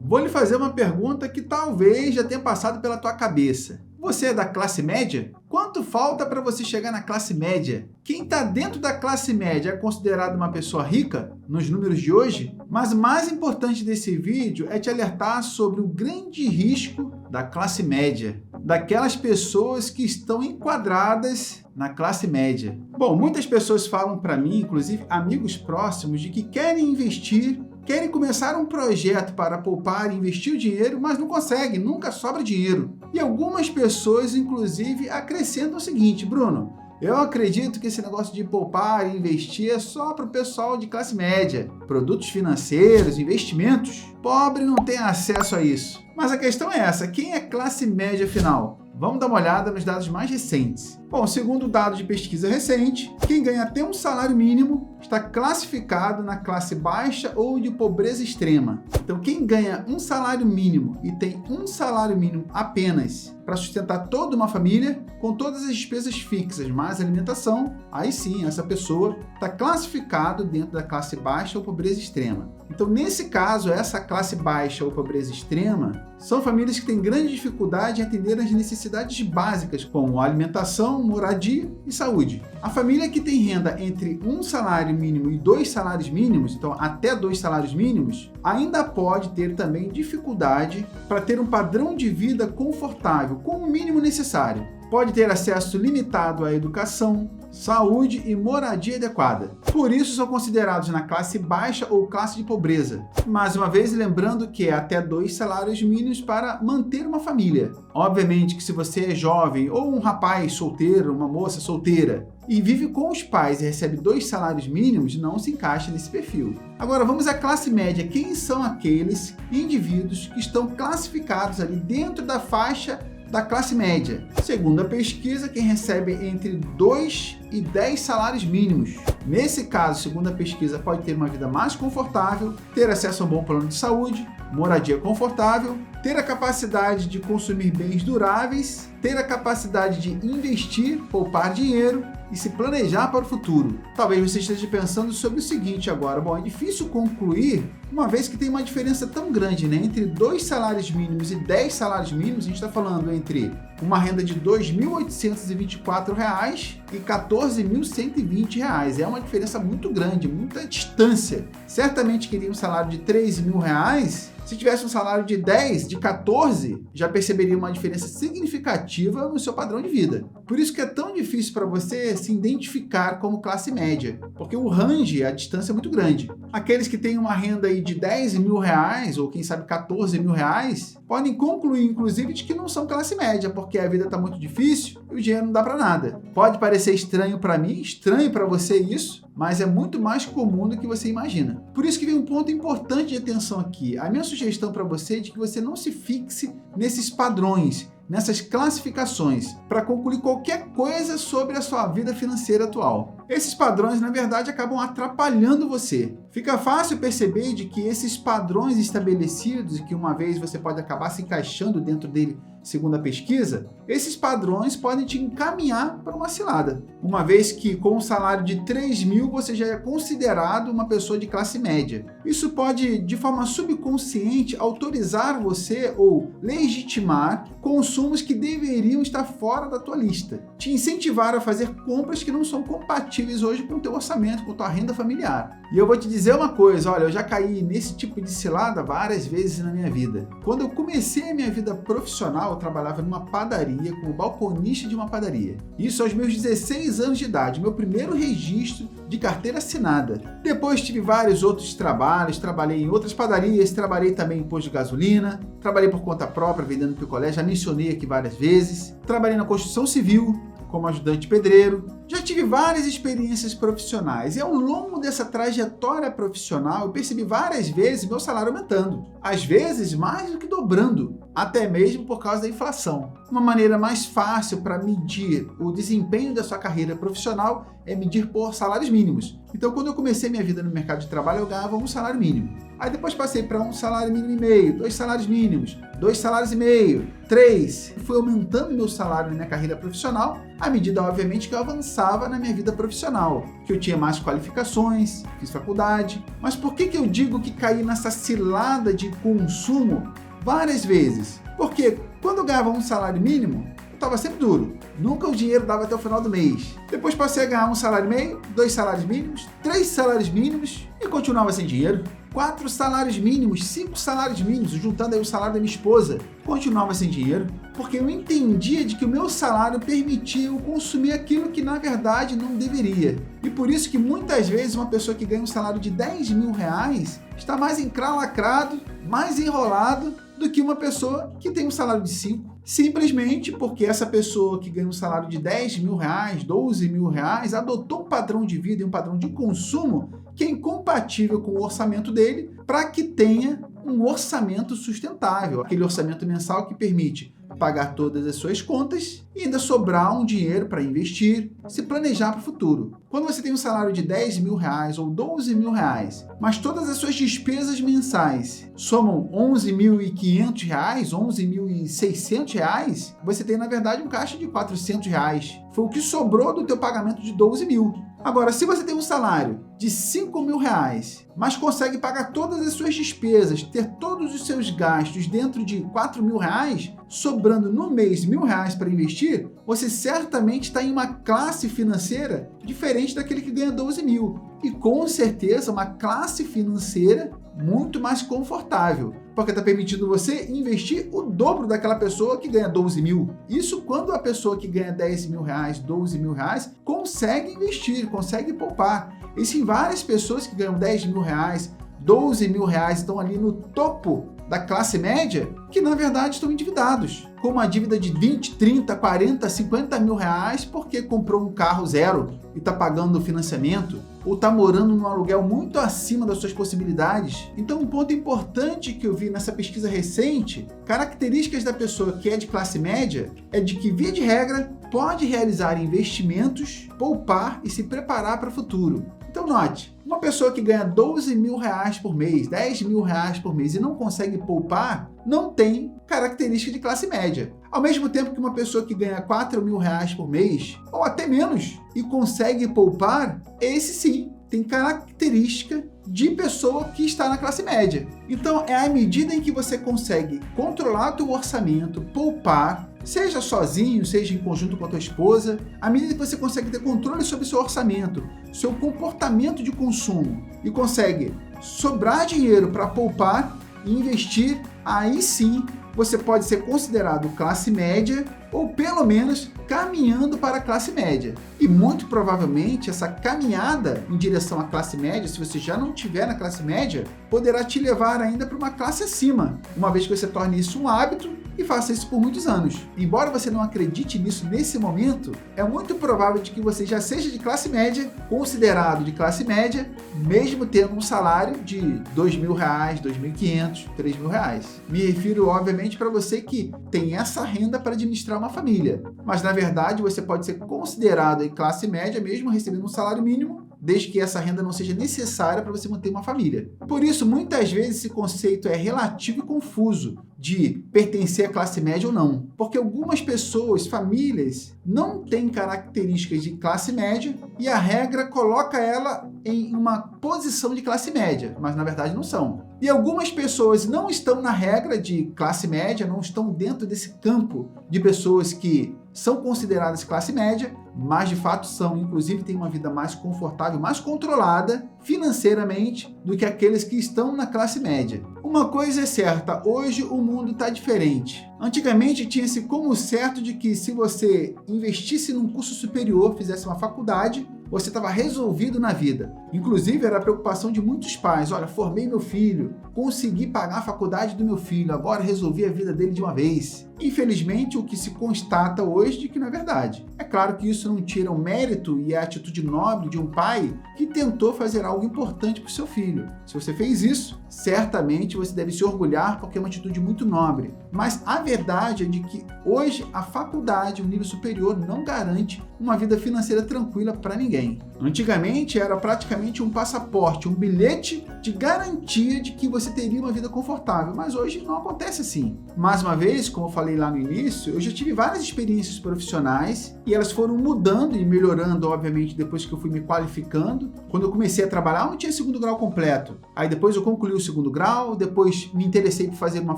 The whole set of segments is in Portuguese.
Vou lhe fazer uma pergunta que talvez já tenha passado pela tua cabeça. Você é da classe média? Quanto falta para você chegar na classe média? Quem está dentro da classe média é considerado uma pessoa rica nos números de hoje? Mas o mais importante desse vídeo é te alertar sobre o grande risco da classe média, daquelas pessoas que estão enquadradas na classe média. Bom, muitas pessoas falam para mim, inclusive amigos próximos, de que querem investir, querem começar um projeto para poupar e investir o dinheiro, mas não conseguem, nunca sobra dinheiro. E algumas pessoas, inclusive, acrescentam o seguinte: Bruno, eu acredito que esse negócio de poupar e investir é só para o pessoal de classe média. Produtos financeiros, investimentos, pobre não tem acesso a isso. Mas a questão é essa: quem é classe média afinal? Vamos dar uma olhada nos dados mais recentes. Bom, segundo o dado de pesquisa recente, quem ganha até um salário mínimo está classificado na classe baixa ou de pobreza extrema. Então, quem ganha um salário mínimo e tem um salário mínimo apenas para sustentar toda uma família, com todas as despesas fixas, mais alimentação, aí sim, essa pessoa está classificado dentro da classe baixa ou pobreza extrema. Então, nesse caso, essa classe baixa ou pobreza extrema são famílias que têm grande dificuldade em atender às necessidades básicas, como alimentação, moradia e saúde. A família que tem renda entre um salário mínimo e 2 salários mínimos, então até 2 salários mínimos, ainda pode ter também dificuldade para ter um padrão de vida confortável, com o mínimo necessário. Pode ter acesso limitado à educação, saúde e moradia adequada. Por isso são considerados na classe baixa ou classe de pobreza. Mais uma vez, lembrando que é até 2 salários mínimos para manter uma família. Obviamente que se você é jovem ou um rapaz solteiro, uma moça solteira, e vive com os pais e recebe 2 salários mínimos, não se encaixa nesse perfil. Agora vamos à classe média. Quem são aqueles indivíduos que estão classificados ali dentro da faixa da classe média? Segundo a pesquisa, quem recebe entre 2 e 10 salários mínimos. Nesse caso, segundo a pesquisa, pode ter uma vida mais confortável, ter acesso a um bom plano de saúde, moradia confortável, ter a capacidade de consumir bens duráveis, ter a capacidade de investir, poupar dinheiro e se planejar para o futuro. Talvez você esteja pensando sobre o seguinte agora: bom, é difícil concluir, uma vez que tem uma diferença tão grande, né? Entre 2 salários mínimos e 10 salários mínimos, a gente está falando entre uma renda de R$ 2.824 e R$ 14.120. É uma diferença muito grande, muita distância. Certamente queria um salário de R$ 3.000. Se tivesse um salário de 10, de 14, já perceberia uma diferença significativa no seu padrão de vida. Por isso que é tão difícil para você se identificar como classe média, porque o range, a distância é muito grande. Aqueles que têm uma renda aí de R$10.000 ou quem sabe R$14.000 podem concluir, inclusive, de que não são classe média, porque a vida está muito difícil e o dinheiro não dá para nada. Pode parecer estranho para mim, estranho para você isso, mas é muito mais comum do que você imagina. Por isso que vem um ponto importante de atenção aqui. A minha sugestão para você é de que você não se fixe nesses padrões, nessas classificações, para concluir qualquer coisa sobre a sua vida financeira atual. Esses padrões, na verdade, acabam atrapalhando você. Fica fácil perceber de que esses padrões estabelecidos, e que uma vez você pode acabar se encaixando dentro dele, segundo a pesquisa, esses padrões podem te encaminhar para uma cilada. Uma vez que com um salário de 3.000 você já é considerado uma pessoa de classe média. Isso pode, de forma subconsciente, autorizar você ou legitimar consumos que deveriam estar fora da tua lista. Te incentivar a fazer compras que não são compatíveis hoje com o teu orçamento, com a tua renda familiar. E eu vou te dizer uma coisa, olha, eu já caí nesse tipo de cilada várias vezes na minha vida. Quando eu comecei a minha vida profissional, eu trabalhava numa padaria, como balconista de uma padaria. Isso aos meus 16 anos de idade, meu primeiro registro de carteira assinada. Depois tive vários outros trabalhos, trabalhei em outras padarias, trabalhei também em posto de gasolina, trabalhei por conta própria vendendo picolé, já mencionei aqui várias vezes, trabalhei na construção civil, como ajudante pedreiro. Já tive várias experiências profissionais e ao longo dessa trajetória profissional eu percebi várias vezes meu salário aumentando. Às vezes mais do que dobrando. até mesmo por causa da inflação. Uma maneira mais fácil para medir o desempenho da sua carreira profissional é medir por salários mínimos. Então, quando eu comecei minha vida no mercado de trabalho, eu ganhava um salário mínimo. Aí depois passei para um salário mínimo e meio, 2 salários mínimos, 2 salários e meio, 3. Fui aumentando meu salário na minha carreira profissional, à medida, obviamente, que eu avançava na minha vida profissional, que eu tinha mais qualificações, fiz faculdade. Mas por que eu digo que caí nessa cilada de consumo várias vezes? Porque quando eu ganhava um salário mínimo, eu estava sempre duro. Nunca o dinheiro dava até o final do mês. Depois passei a ganhar um salário e meio, 2 salários mínimos, 3 salários mínimos e continuava sem dinheiro. 4 salários mínimos, 5 salários mínimos, juntando aí o salário da minha esposa, continuava sem dinheiro, porque eu entendia de que o meu salário permitia eu consumir aquilo que na verdade não deveria. E por isso que muitas vezes uma pessoa que ganha um salário de 10 mil reais está mais encralacrado, mais enrolado do que uma pessoa que tem um salário de 5. Simplesmente porque essa pessoa que ganha um salário de 10 mil reais, 12 mil reais, adotou um padrão de vida e um padrão de consumo que é incompatível com o orçamento dele para que tenha um orçamento sustentável, aquele orçamento mensal que permite pagar todas as suas contas e ainda sobrar um dinheiro para investir, se planejar para o futuro. Quando você tem um salário de 10 mil reais ou 12 mil reais, mas todas as suas despesas mensais somam 11.500 reais, 11.600 reais, você tem na verdade um caixa de 400 reais. Foi o que sobrou do teu pagamento de 12 mil. Agora, se você tem um salário de 5 mil reais, mas consegue pagar todas as suas despesas, ter todos os seus gastos dentro de 4 mil reais, sobrando no mês R$1.000 para investir, você certamente está em uma classe financeira diferente daquele que ganha 12 mil. E com certeza uma classe financeira muito mais confortável, porque está permitindo você investir o dobro daquela pessoa que ganha 12 mil. Isso quando a pessoa que ganha 10 mil reais, 12 mil reais, consegue investir, consegue poupar. E sim, várias pessoas que ganham 10 mil reais, 12 mil reais, estão ali no topo da classe média, que na verdade estão endividados, com uma dívida de 20, 30, 40, 50 mil reais, porque comprou um carro zero e está pagando o financiamento, ou está morando num aluguel muito acima das suas possibilidades. Então, um ponto importante que eu vi nessa pesquisa recente, características da pessoa que é de classe média, é de que, via de regra, pode realizar investimentos, poupar e se preparar para o futuro. Então note, uma pessoa que ganha 12 mil reais por mês, 10 mil reais por mês e não consegue poupar, não tem característica de classe média. Ao mesmo tempo que uma pessoa que ganha 4 mil reais por mês, ou até menos, e consegue poupar, esse sim tem característica de pessoa que está na classe média. Então é à medida em que você consegue controlar o teu orçamento, poupar, seja sozinho, seja em conjunto com a tua esposa, à medida que você consegue ter controle sobre o seu orçamento, seu comportamento de consumo e consegue sobrar dinheiro para poupar e investir, aí sim você pode ser considerado classe média ou pelo menos caminhando para a classe média. E muito provavelmente essa caminhada em direção à classe média, se você já não estiver na classe média, poderá te levar ainda para uma classe acima, uma vez que você torne isso um hábito e faça isso por muitos anos. Embora você não acredite nisso nesse momento, é muito provável de que você já seja de classe média, considerado de classe média, mesmo tendo um salário de R$2.000, R$2.500, R$3.000. Me refiro, obviamente, para você que tem essa renda para administrar uma família. Mas, na verdade, você pode ser considerado em classe média, mesmo recebendo um salário mínimo, desde que essa renda não seja necessária para você manter uma família. Por isso, muitas vezes esse conceito é relativo e confuso de pertencer à classe média ou não. Porque algumas pessoas, famílias, não têm características de classe média e a regra coloca ela em uma posição de classe média, mas na verdade não são. E algumas pessoas não estão na regra de classe média, não estão dentro desse campo de pessoas que são consideradas classe média, mas de fato são, inclusive têm uma vida mais confortável, mais controlada financeiramente do que aqueles que estão na classe média. Uma coisa é certa, hoje o mundo está diferente. Antigamente tinha-se como certo de que se você investisse num curso superior, fizesse uma faculdade, você estava resolvido na vida. Inclusive, era a preocupação de muitos pais. Olha, formei meu filho, consegui pagar a faculdade do meu filho, agora resolvi a vida dele de uma vez. Infelizmente, o que se constata hoje é que não é verdade. É claro que isso não tira o mérito e a atitude nobre de um pai que tentou fazer algo importante para o seu filho. Se você fez isso, certamente você deve se orgulhar porque é uma atitude muito nobre. Mas a verdade é de que hoje a faculdade, o nível superior, não garante uma vida financeira tranquila para ninguém. Antigamente era praticamente um passaporte, um bilhete de garantia de que você teria uma vida confortável, mas hoje não acontece assim. Mais uma vez, como eu falei lá no início, eu já tive várias experiências profissionais e elas foram mudando e melhorando, obviamente, depois que eu fui me qualificando. Quando eu comecei a trabalhar, eu não tinha segundo grau completo. Aí depois eu concluí o segundo grau, depois me interessei por fazer uma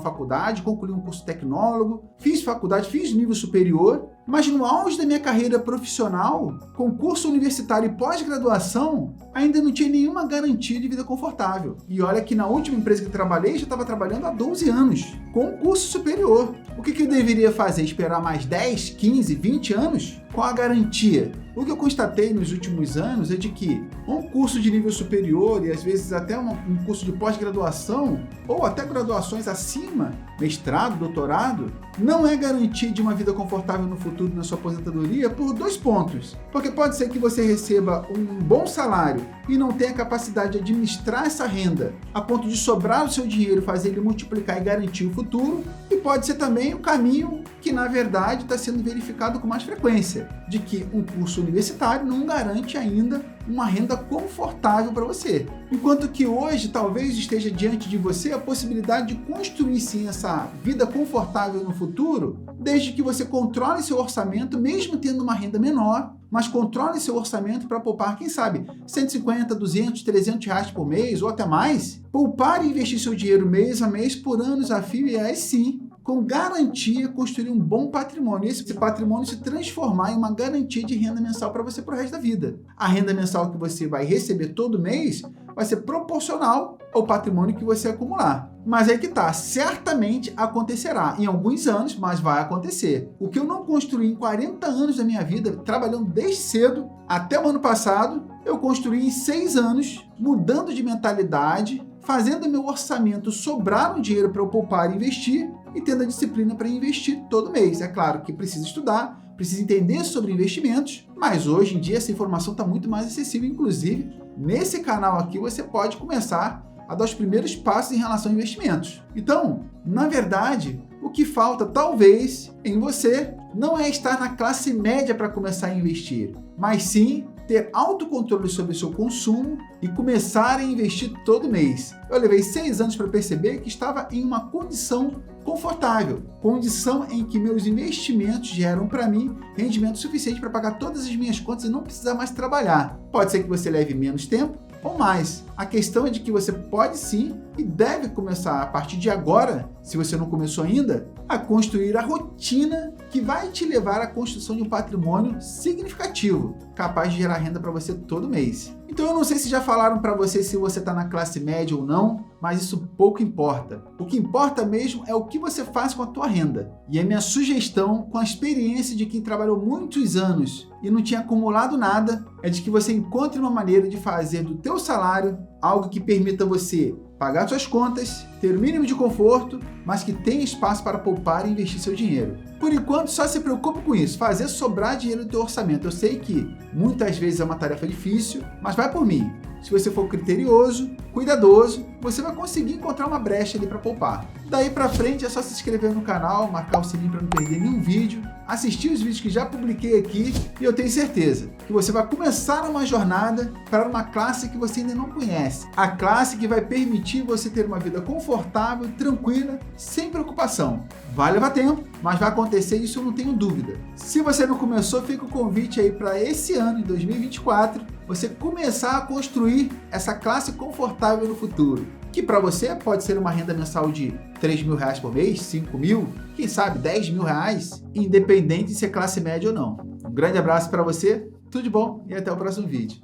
faculdade, concluí um curso tecnólogo, fiz faculdade, fiz nível superior, mas no auge da minha carreira profissional, com curso universitário e pós-graduação, ainda não tinha nenhuma garantia de vida confortável. E olha que na última empresa que trabalhei, já estava trabalhando há 12 anos, com um curso superior. O que eu deveria fazer? Esperar mais 10, 15, 20 anos? Qual a garantia? O que eu constatei nos últimos anos é de que um curso de nível superior e às vezes até um curso de pós-graduação ou até graduações acima, mestrado, doutorado, não é garantia de uma vida confortável no futuro na sua aposentadoria por 2 pontos. Porque pode ser que você receba um bom salário e não tenha capacidade de administrar essa renda a ponto de sobrar o seu dinheiro, fazer ele multiplicar e garantir o futuro. E pode ser também o caminho que, na verdade, está sendo verificado com mais frequência, de que um curso universitário não garante ainda uma renda confortável para você. Enquanto que hoje talvez esteja diante de você a possibilidade de construir sim essa vida confortável no futuro, desde que você controle seu orçamento, mesmo tendo uma renda menor, mas controle seu orçamento para poupar, quem sabe, 150, 200, 300 reais por mês ou até mais. Poupar e investir seu dinheiro mês a mês por anos a fio e aí sim, com garantia, construir um bom patrimônio. Esse patrimônio se transformar em uma garantia de renda mensal para você para o resto da vida. A renda mensal que você vai receber todo mês vai ser proporcional ao patrimônio que você acumular. Mas aí que tá, certamente acontecerá em alguns anos, mas vai acontecer. O que eu não construí em 40 anos da minha vida, trabalhando desde cedo até o ano passado, eu construí em 6 anos, mudando de mentalidade, fazendo meu orçamento sobrar um dinheiro para eu poupar e investir e tendo a disciplina para investir todo mês. É claro que precisa estudar, precisa entender sobre investimentos, mas hoje em dia essa informação está muito mais acessível. Inclusive, nesse canal aqui você pode começar a dar os primeiros passos em relação a investimentos. Então, na verdade, o que falta talvez em você não é estar na classe média para começar a investir, mas sim ter autocontrole sobre o seu consumo e começar a investir todo mês. Eu levei 6 anos para perceber que estava em uma condição confortável, condição em que meus investimentos geram para mim rendimento suficiente para pagar todas as minhas contas e não precisar mais trabalhar. Pode ser que você leve menos tempo ou mais. A questão é de que você pode sim e deve começar a partir de agora, se você não começou ainda, a construir a rotina que vai te levar à construção de um patrimônio significativo, capaz de gerar renda para você todo mês. Então eu não sei se já falaram para você se você está na classe média ou não, mas isso pouco importa. O que importa mesmo é o que você faz com a tua renda. E a minha sugestão, com a experiência de quem trabalhou muitos anos e não tinha acumulado nada, é de que você encontre uma maneira de fazer do teu salário algo que permita você pagar suas contas, ter o mínimo de conforto, mas que tenha espaço para poupar e investir seu dinheiro. Por enquanto, só se preocupe com isso, fazer sobrar dinheiro do teu orçamento. Eu sei que muitas vezes é uma tarefa difícil, mas vai por mim. Se você for criterioso, cuidadoso, você vai conseguir encontrar uma brecha ali para poupar. Daí para frente é só se inscrever no canal, marcar o sininho para não perder nenhum vídeo, assistir os vídeos que já publiquei aqui e eu tenho certeza que você vai começar uma jornada para uma classe que você ainda não conhece. A classe que vai permitir você ter uma vida confortável, tranquila, sem preocupação. Vai levar tempo, mas vai acontecer, isso eu não tenho dúvida. Se você não começou, fica o convite aí para esse ano, em 2024, você começar a construir essa classe confortável no futuro. Que para você pode ser uma renda mensal de 3 mil reais por mês, 5 mil, quem sabe 10 mil reais, independente se é classe média ou não. Um grande abraço para você, tudo de bom e até o próximo vídeo.